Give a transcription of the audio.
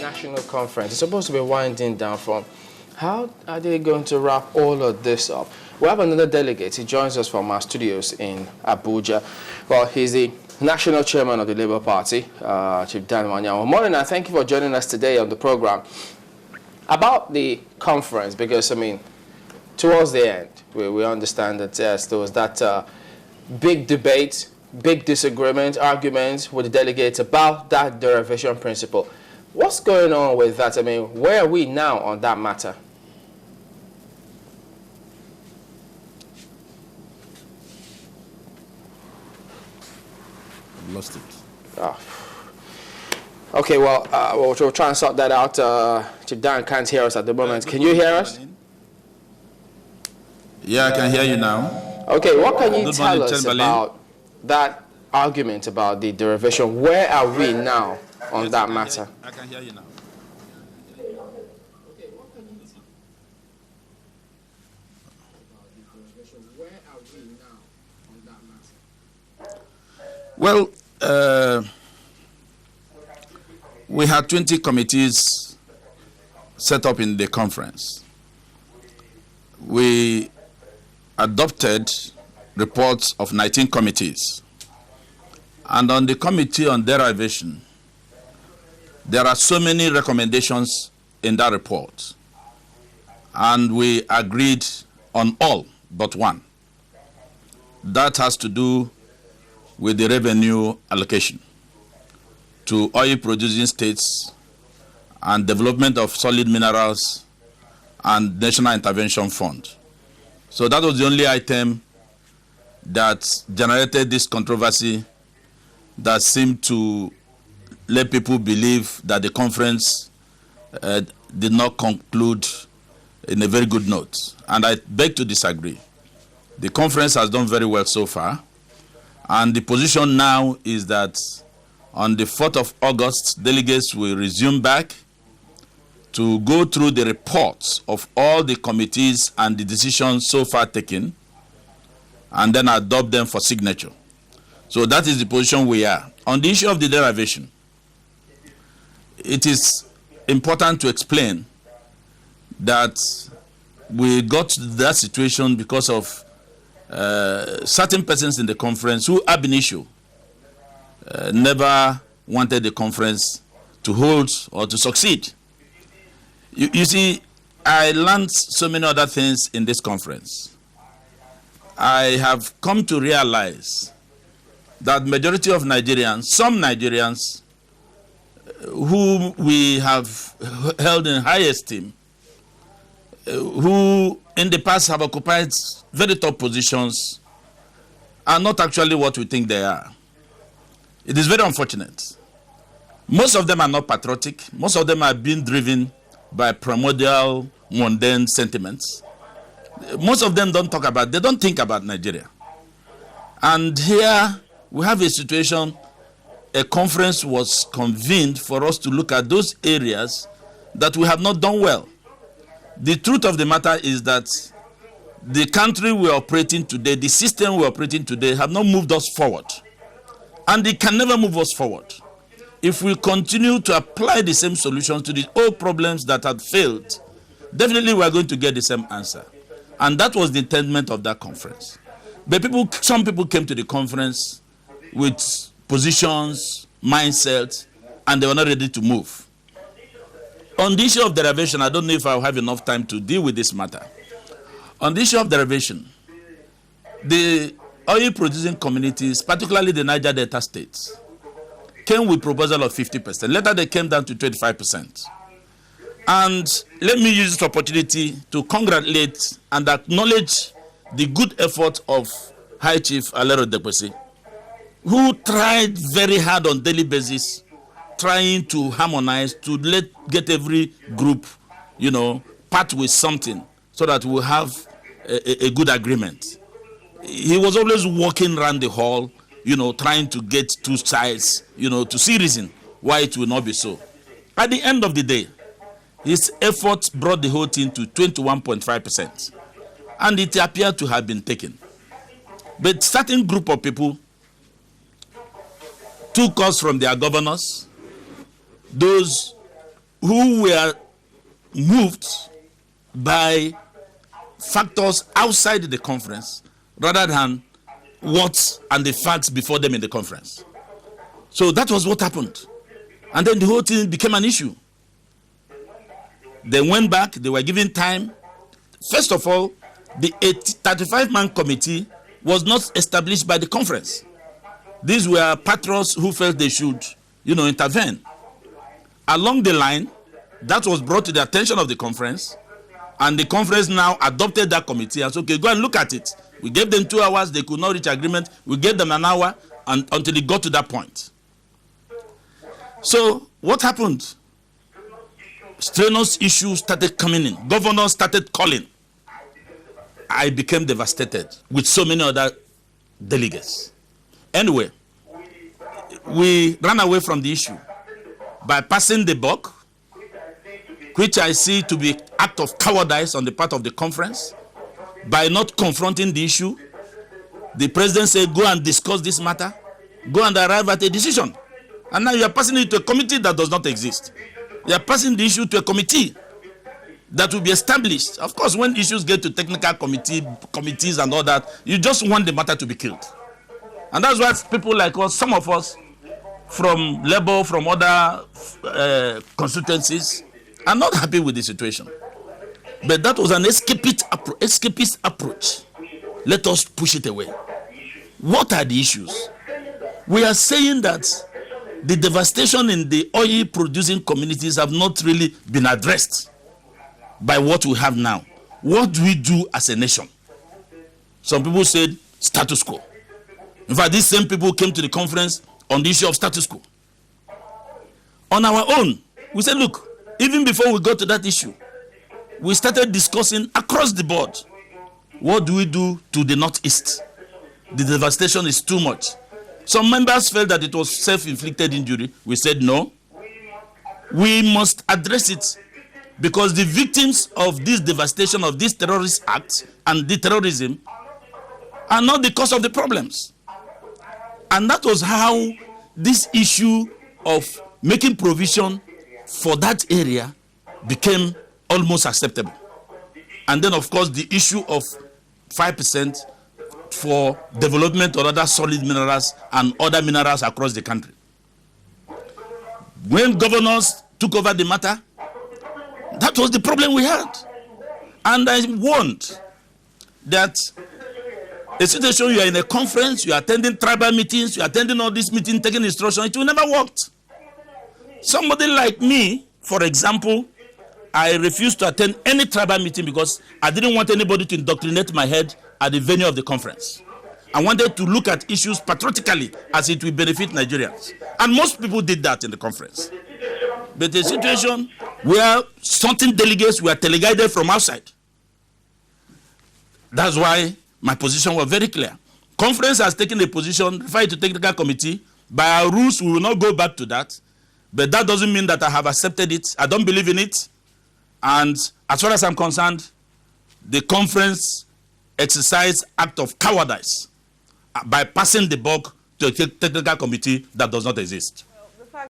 national conference is supposed to be winding down from. How are they going to wrap all of this up? We have another delegate. He joins us from our studios in Abuja. Well, he's the national chairman of the Labour Party, Chief Dan Nwanyanwu. Morning, and thank you for joining us today on the program. About the conference, because, I mean, towards the end, we understand that, yes, there was that big debate, big disagreement, argument with the delegates about that derivation principle. What's going on with that? I mean, where are we now on that matter? Lost it. Oh. Okay, well, we'll try and sort that out. Chief Dan can't hear us at the moment. Can you hear us? Yeah, I can hear you now. Okay, what can you tell us about that argument about the derivation? Where are we now on that matter? I can hear you now. Well, we had 20 committees set up in the conference. We adopted reports of 19 committees. And on the committee on derivation, there are so many recommendations in that report. And we agreed on all but one. That has to do with the revenue allocation to oil-producing states and development of solid minerals and National Intervention Fund. So that was the only item that generated this controversy that seemed to let people believe that the conference did not conclude in a very good note. And I beg to disagree. The conference has done very well so far. And the position now is that on the 4th of August, delegates will resume back to go through the reports of all the committees and the decisions so far taken, and then adopt them for signature. So that is the position we are. On the issue of the derivation, it is important to explain that we got to that situation because of certain persons in the conference who ab initio never wanted the conference to hold or to succeed. You see, I learned so many other things in this conference. I have come to realize that majority of Nigerians, some Nigerians who we have held in high esteem, who in the past have occupied very top positions, are not actually what we think they are. It is very unfortunate. Most of them are not patriotic. Most of them are being driven by primordial, mundane sentiments. Most of them don't think about Nigeria. And here we have a situation, a conference was convened for us to look at those areas that we have not done well. The truth of the matter is that the country we're operating today, the system we're operating today, have not moved us forward. And it can never move us forward. If we continue to apply the same solutions to the old problems that had failed, definitely we're going to get the same answer. And that was the intent of that conference. But some people came to the conference with positions, mindsets, and they were not ready to move. On the issue of derivation, I don't know if I'll have enough time to deal with this matter. On the issue of derivation, the oil-producing communities, particularly the Niger Delta states, came with proposal of 50%. Later, they came down to 25%. And let me use this opportunity to congratulate and acknowledge the good effort of High Chief Alero Dekwesi, who tried very hard on daily basis, trying to harmonize, to get every group, part with something so that we'll have a good agreement. He was always walking around the hall, trying to get two sides, to see reason why it will not be so. At the end of the day, his efforts brought the whole thing to 21.5%. And it appeared to have been taken. But certain group of people took us from their governors, those who were moved by factors outside the conference rather than what and the facts before them in the conference. So that was what happened. And then the whole thing became an issue. They went back, they were given time. First of all, the 35-man committee was not established by the conference. These were patrons who felt they should, intervene. Along the line, that was brought to the attention of the conference, and the conference now adopted that committee and said, okay, go and look at it. We gave them 2 hours, they could not reach agreement. We gave them an hour until it got to that point. So what happened? Strenuous issues started coming in. Governors started calling. I became devastated with so many other delegates. Anyway, we ran away from the issue by passing the buck, which I see to be act of cowardice on the part of the conference. By not confronting the issue, the president said, go and discuss this matter, go and arrive at a decision. And now you are passing it to a committee that does not exist. You are passing the issue to a committee that will be established. Of course, when issues get to technical committees and all that, you just want the matter to be killed. And that's why people like us, some of us from Labour, from other constituencies, are not happy with the situation. But that was an escapist approach. Let us push it away. What are the issues? We are saying that the devastation in the oil-producing communities have not really been addressed by what we have now. What do we do as a nation? Some people said status quo. In fact, these same people came to the conference on the issue of status quo. On our own, we said, look, even before we got to that issue, we started discussing across the board, what do we do to the Northeast? The devastation is too much. Some members felt that it was self-inflicted injury. We said no. We must address it because the victims of this devastation, of this terrorist act and the terrorism are not the cause of the problems. And that was how this issue of making provision for that area became almost acceptable. And then, of course, the issue of 5% for development of other solid minerals and other minerals across the country. When governors took over the matter, that was the problem we had. And I warned that a situation, you are in a conference, you are attending tribal meetings, you are attending all these meetings, taking instruction, it will never work. Somebody like me, for example, I refused to attend any tribal meeting because I didn't want anybody to indoctrinate my head at the venue of the conference. I wanted to look at issues patriotically as it will benefit Nigerians. And most people did that in the conference. But the situation where certain delegates were delegated from outside. That's why my position was very clear. Conference has taken a position, referred to technical committee. By our rules, we will not go back to that. But that doesn't mean that I have accepted it. I don't believe in it. And as far as I'm concerned, the conference exercised act of cowardice by passing the buck to a technical committee that does not exist.